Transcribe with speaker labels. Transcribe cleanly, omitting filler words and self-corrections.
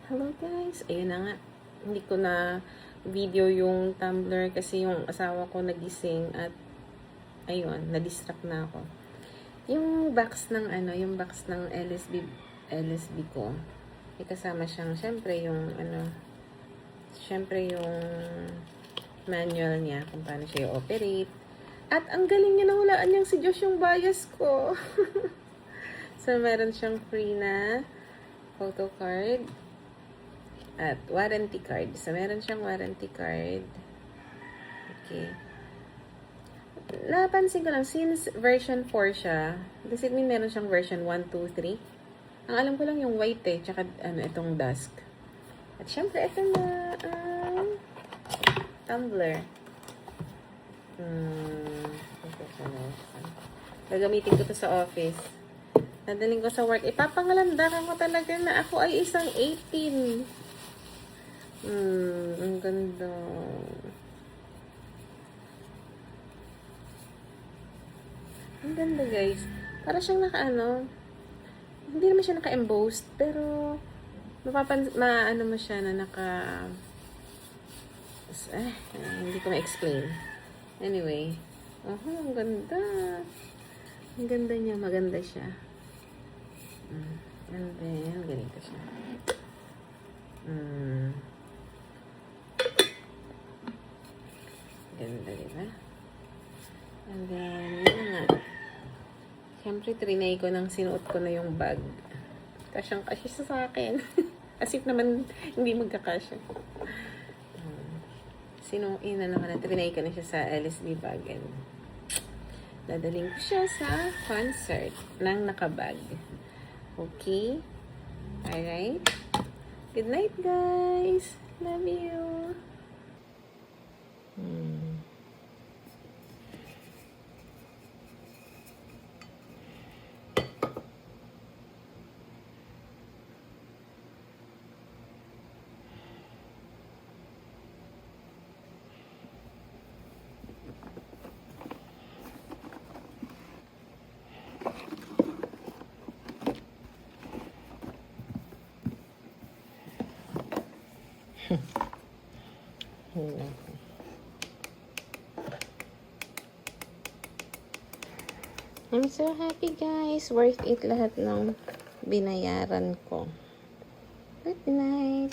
Speaker 1: Hello guys! Ayun na nga. Hindi ko na video yung Tumblr kasi yung asawa ko nagising at ayun, na-distract na ako. Yung box ng yung box ng LSB ko. May kasama siyang syempre yung manual niya kung paano siya i-operate. At ang galing niya, nahulaan niyang si Josh yung bias ko. So meron siyang free na photo card at warranty card. So, meron siyang warranty card. Okay. Napansin ko lang, since version 4 siya, does it mean meron siyang version 1, 2, 3? Ang alam ko lang yung white tsaka itong dusk. At syempre, ito na ang tumbler. Gagamitin ko to sa office. Nadaling ko sa work. Ipapangalandakan ko talaga na ako ay isang 18. Ang ganda. Ang ganda guys. Para siyang hindi naman siya naka-embossed, pero maano mo siya na hindi ko ma-explain. Anyway. Ang ganda. Ang ganda niya. Maganda siya. And then, ganito siya. Ganda, diba? And then, yun nga. Siyempre, trinay ko nang sinuot ko na yung bag. Kasyang-kasya sa akin. As if naman, hindi magkakasya. Trinay ko na siya sa LSB bag. And dadaling ko siya sa concert ng nakabag. Okay? Alright? Good night, guys. Love you. I'm so happy guys. Worth it lahat ng binayaran ko. Good night.